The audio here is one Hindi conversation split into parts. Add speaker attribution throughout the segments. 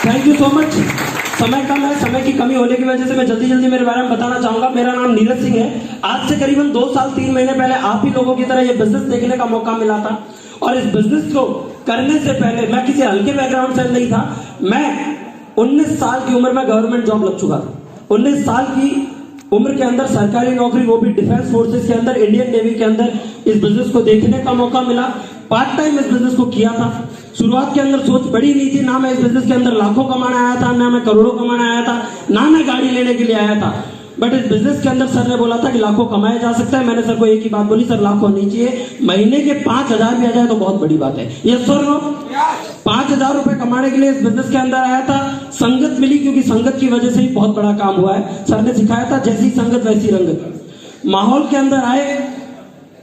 Speaker 1: Thank you so much. समय कम है, समय की कमी होने की वजह से मैं जल्दी जल्दी मेरे बारे में बताना चाहूंगा। मेरा नाम नीरज सिंह है। आज से करीबन 2 साल 3 महीने पहले आप ही लोगों की तरह ये बिजनेस देखने का मौका मिला था और इस बिजनेस को करने से पहले मैं किसी हल्के बैकग्राउंड से नहीं था। मैं 19 साल की उम्र में गवर्नमेंट जॉब लग चुका था। 19 साल की उम्र के अंदर सरकारी नौकरी, वो भी डिफेंस फोर्सेस के अंदर, इंडियन नेवी के अंदर इस बिजनेस को देखने का मौका मिला। पार्ट टाइम इस बिजनेस को किया था। शुरुआत के अंदर सोच बड़ी नहीं थी, ना मैं इस बिजनेस के अंदर लाखों कमाने आया था, ना मैं करोड़ों कमाने आया था, ना मैं गाड़ी लेने के लिए आया था। बट इस बिजनेस के अंदर सर ने बोला था कि लाखों कमाया जा सकता है। मैंने सर को एक ही बात बोली, सर लाखों नहीं चाहिए, महीने के 5,000 भी आ जाए तो बहुत बड़ी बात है। ये सर नो 5,000 रुपए कमाने के लिए इस बिजनेस के अंदर आया था। संगत मिली, क्योंकि संगत की वजह से ही बहुत बड़ा काम हुआ है। सर ने सिखाया था जैसी संगत वैसी रंगत। माहौल के अंदर आए,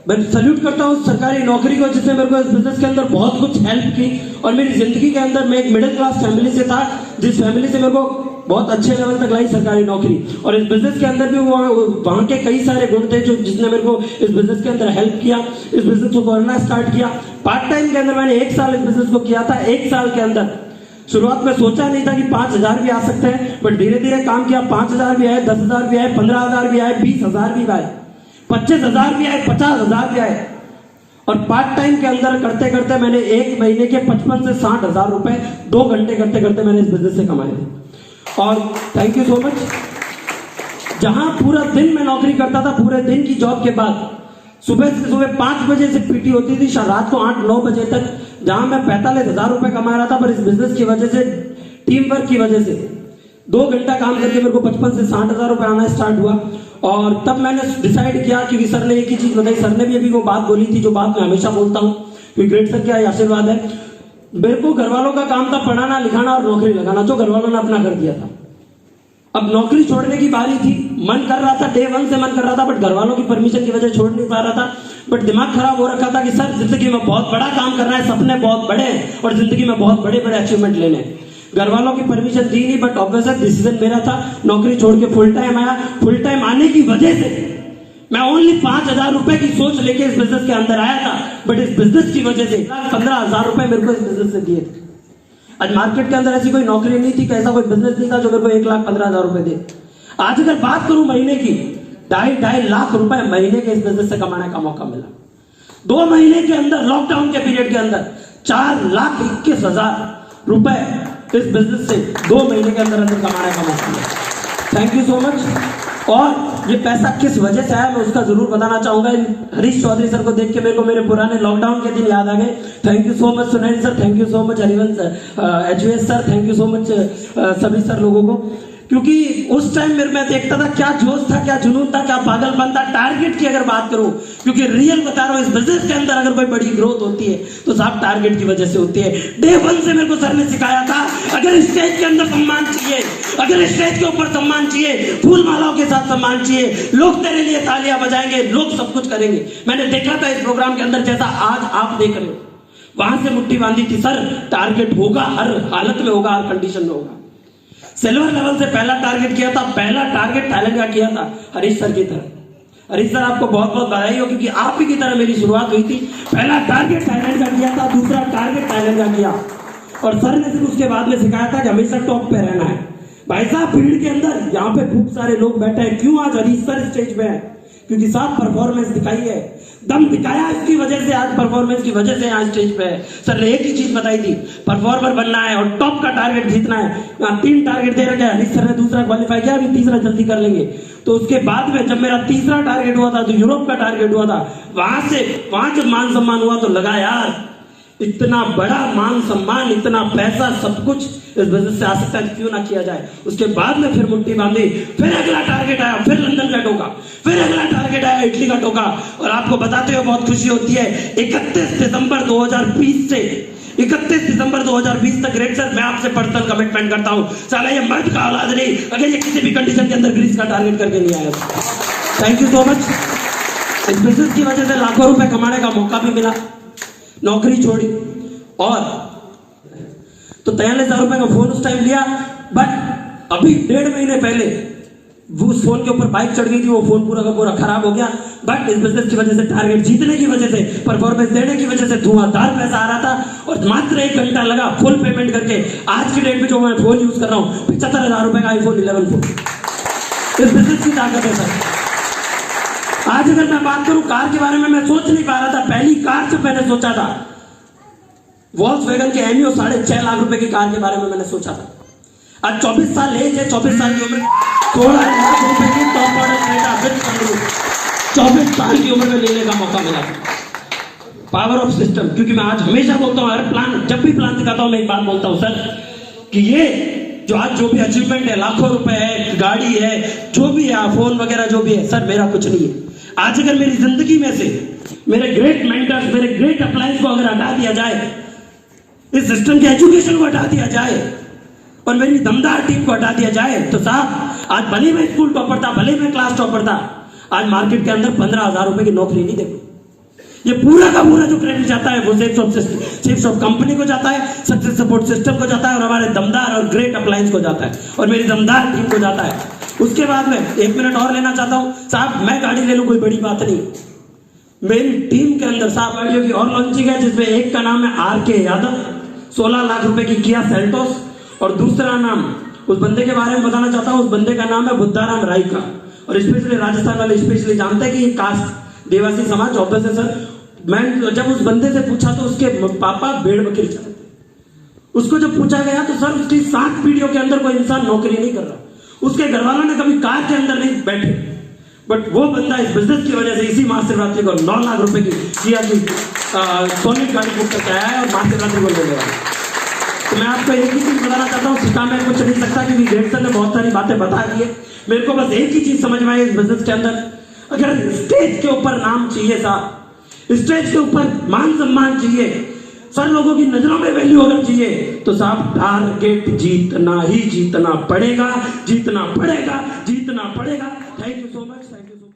Speaker 1: मैं सल्यूट करता हूँ सरकारी नौकरी को, जिसने मेरे को इस बिजनेस के अंदर बहुत कुछ हेल्प की। और मेरी जिंदगी के अंदर मैं एक मिडिल क्लास फैमिली से था, जिस फैमिली से मेरे को बहुत अच्छे लेवल तक लाई सरकारी नौकरी। और इस बिजनेस के अंदर भी वहां के कई सारे गुण थे जो जिसने मेरे को इस बिजनेस के अंदर हेल्प किया, इस बिजनेस को करना स्टार्ट किया। पार्ट टाइम के अंदर मैंने 1 साल इस बिजनेस को किया था। 1 साल के अंदर शुरुआत में सोचा नहीं था कि 5,000 भी आ सकते हैं, बट धीरे धीरे काम किया। 5,000 भी आए, 10,000 भी आए, 15,000 भी आए, 20,000 भी आए, 25,000 भी आए, 50,000 भी आए। और पार्ट टाइम के अंदर करते करते मैंने 1 महीने के 55 से 60,000 रुपए 2 घंटे करते करते मैंने इस बिजनेस से कमाए थे। और थैंक यू सो मच। जहां पूरा दिन मैं नौकरी करता था, पूरे दिन की जॉब के बाद सुबह से सुबह 5 बजे से पीटी होती थी, रात को 8-9 बजे तक, जहां मैं 45,000 रुपए कमा रहा था। पर इस बिजनेस की वजह से, टीम वर्क की वजह से 2 घंटा काम करके मेरे को 55 से 60,000 रुपए आना स्टार्ट हुआ। और तब मैंने डिसाइड किया, क्योंकि सर ने एक ही चीज बताई, सर ने भी अभी वो बात बोली थी जो बात मैं हमेशा बोलता हूँ, क्योंकि ग्रेट सर क्या आशीर्वाद है। मेरे को घर वालों का काम था पढ़ाना लिखाना और नौकरी लगाना, जो घर वालों ने अपना कर दिया था। अब नौकरी छोड़ने की बारी थी। मन कर रहा था, डे 1 से मन कर रहा था, बट घर वालों की परमिशन की वजह छोड़ नहीं पा रहा था। बट दिमाग खराब हो रखा था कि सर जिंदगी में बहुत बड़ा काम करना है, सपने बहुत बड़े हैं और जिंदगी में बहुत बड़े बड़े अचीवमेंट लेने हैं। घर वालों की परमिशन दी नहीं, बट ऑब्वियस डिसीजन मेरा था। नौकरी छोड़ के फुल टाइम आया। फुल टाइम आने की वजह से मैं ओनली 5,000 रुपए की सोच लेके इस बिजनेस के अंदर आया था, बट इस बिजनेस की वजह से 15,000 रुपए मेरे को इस बिजनेस से दिए थे। आज मार्केट के अंदर ऐसी कोई नौकरी नहीं थी, ऐसा कोई बिजनेस नहीं था जो मेरे को 1,15,000 रुपए दे। आज अगर बात करूं महीने की, 2.5 लाख रुपए महीने के इस बिजनेस से कमाने का मौका मिला। 2 महीने के अंदर, लॉकडाउन के पीरियड के अंदर 4,21,000 रुपए इस बिजनेस से 2 महीने के अंदर अंदर कमाने का मौका मिला। Thank you so much. और ये पैसा किस वजह से आया मैं उसका जरूर बताना चाहूंगा। हरीश चौधरी सर को देख के मेरे को मेरे पुराने लॉकडाउन के दिन याद आ गए। Thank you so much Sunil sir, thank you so much Harivansh HVS sir, thank you so much सभी सर लोगों को, क्योंकि उस टाइम मेरे में देखता था क्या जोश था, क्या जुनून था, क्या पागलपन था। टारगेट की अगर बात करूं, क्योंकि रियल बता रहा हूं, इस बिजनेस के अंदर अगर कोई बड़ी ग्रोथ होती है तो साहब टारगेट की वजह से होती है। डे 1 से मेरे को सर ने सिखाया था, अगर स्टेज के अंदर सम्मान चाहिए, अगर स्टेज के ऊपर सम्मान चाहिए, फूल मालाओं के साथ सम्मान चाहिए, लोग तेरे लिए तालियां बजाएंगे, लोग सब कुछ करेंगे। मैंने देखा था इस प्रोग्राम के अंदर, जैसा आज आप देख रहे हो, वहां से मुट्ठी बांधी थी, सर टारगेट होगा, हर हालत में होगा, हर कंडीशन में होगा। सिल्वर लेवल से पहला टारगेट किया था, पहला टारगेट थाईलैंड का किया था हरीश सर की तरह। हरीश सर आपको बहुत बहुत बधाई हो, क्योंकि आप ही की तरह मेरी शुरुआत हुई थी। पहला टारगेट थाईलैंड का किया था, दूसरा टारगेट थाईलैंड का किया। और सर ने सिर्फ उसके बाद में सिखाया था कि हमेशा टॉप पे रहना है। भाई साहब भीड़ के अंदर यहाँ पे खूब सारे लोग बैठे हैं, क्यों आज हरीश सर स्टेज पे है? क्योंकि साफ परफॉर्मेंस दिखाई है, दम दिखाया, इसकी वजह से आज परफॉर्मेंस की वजह से आज स्टेज पे है। सर ने एक ही चीज बताई थी, परफॉर्मर बनना है और टॉप का टारगेट जीतना है। 3 टारगेट दे रखे हैं, हरीश सर ने दूसरा क्वालिफाई किया, अभी तीसरा जल्दी कर लेंगे। तो उसके बाद में जब मेरा तीसरा टारगेट हुआ था, तो यूरोप का टारगेट हुआ था, वहां जब मान सम्मान हुआ तो लगा यार इतना बड़ा मान सम्मान, इतना पैसा, सब कुछ इस बिजनेस से आ सकता है, क्यों ना किया जाए। उसके बाद में फिर मुट्ठी बांधी, फिर अगला टारगेट आया, फिर लंदन का टोका, फिर अगला टारगेट आया इटली का टोका। और आपको बताते हुए बहुत खुशी होती है, 31 दिसंबर 2020 से 31 दिसंबर 2020 तक ग्रेट सर मैं आपसे पर्सनल कमिटमेंट करता हूं, साला ये मर्द का औलाद नहीं अगर ये किसी भी कंडीशन के अंदर ग्रीस का टारगेट करके नहीं आया। Thank you so much. इस बिजनेस की वजह से लाखों रुपए कमाने का मौका भी मिला, नौकरी छोड़ी और तो 43,000 रुपए का फोन उस टाइम लिया। बट अभी 1.5 महीने पहले वो उस फोन के ऊपर बाइक चढ़ गई थी, वो फोन पूरा का पूरा खराब हो गया। बट इस बिजनेस की वजह से, टारगेट जीतने की वजह से, परफॉर्मेंस देने की वजह से धुआंधार पैसा आ रहा था और मात्र 1 घंटा लगा फुल पेमेंट करके आज की डेट में जो मैं फोन यूज कर रहा हूँ 75,000 रुपए का iPhone 11 फोन। इस बिजनेस की ताकत है सर। आज अगर मैं बात करूं कार के बारे में, मैं सोच नहीं पा रहा था, पहली कार जब मैंने सोचा था वॉल्क्सवैगन के एमियो 6.5 लाख रुपए की कार के बारे में मैंने सोचा था। आज 24 साल एज है, 24 साल की उम्र, 16 लाख रुपए की top model Creta with sunroof 24 साल की उम्र में लेने का मौका मिला। पावर ऑफ सिस्टम, क्योंकि मैं आज हमेशा बोलता हूं, हर प्लान, जब भी प्लान दिखाता हूं मैं एक बात बोलता हूं सर, कि ये जो आज जो भी अचीवमेंट है, लाखों रुपए है, गाड़ी है, जो भी है, फोन वगैरह जो भी है, सर मेरा कुछ नहीं है। आज अगर मेरी जिंदगी में से मेरे ग्रेट मेंटर्स, मेरे ग्रेट अप्लायंस को अगर हटा दिया जाए, इस सिस्टम के एजुकेशन को हटा दिया जाए और मेरी दमदार टीम को हटा दिया जाए, तो साहब आज भले मैं स्कूल टॉपर था, भले मैं क्लास टॉपर था, आज मार्केट के अंदर 15,000 रुपए की नौकरी नहीं देखो। ये पूरा का पूरा जो क्रेडिट जाता है वो सेफ्स ऑफ कंपनी को जाता है, सक्सेस सपोर्ट सिस्टम को जाता है और हमारे दमदार और ग्रेट अप्लायंस को जाता है और मेरी दमदार टीम को जाता है। उसके बाद में 1 मिनट और लेना चाहता हूं साहब, मैं गाड़ी ले लूं कोई बड़ी बात नहीं, मेरी टीम के अंदर साहब गाड़ियों की और लॉन्चिंग है, जिसमें एक का नाम है RK यादव, 16 लाख रुपए की किया सेल्टोस, और दूसरा नाम उस बंदे के बारे में बताना चाहता हूं, उस बंदे का नाम है बुद्धाराम राय का। और स्पेशली राजस्थान वाले स्पेशली जानते हैं कि ये कास्ट देवासी समाज ऑब्वियस है सर। मैं जब उस बंदे से पूछा तो उसके पापा भेड़ बकरी चलाते, उसको जब पूछा गया तो सर उसकी 7 पीढ़ियों के अंदर कोई इंसान नौकरी नहीं कर रहा, उसके घर वालों ने कभी कार के अंदर नहीं बैठे, बट वो बंदा इस बिजनेस की वजह से इसी महाशिवरात्रि को 9 लाख रुपए की किया की सोनिक गाड़ी बुक करके आया है और महाशिवरात्रि को ले गया। तो मैं आपको एक ही चीज बताना चाहता हूँ, सिक्का में कुछ नहीं सकता, क्योंकि ग्रेटसन ने बहुत सारी बातें बता दी है। मेरे को बस एक ही चीज समझ में आई इस बिजनेस के अंदर, अगर स्टेज के ऊपर नाम चाहिए साहब, स्टेज के ऊपर मान सम्मान चाहिए सर, लोगों की नजरों में वैल्यू अगर चाहिए, तो साहब टारगेट जीतना ही जीतना पड़ेगा, जीतना पड़ेगा, जीतना पड़ेगा। Thank you so much, thank you.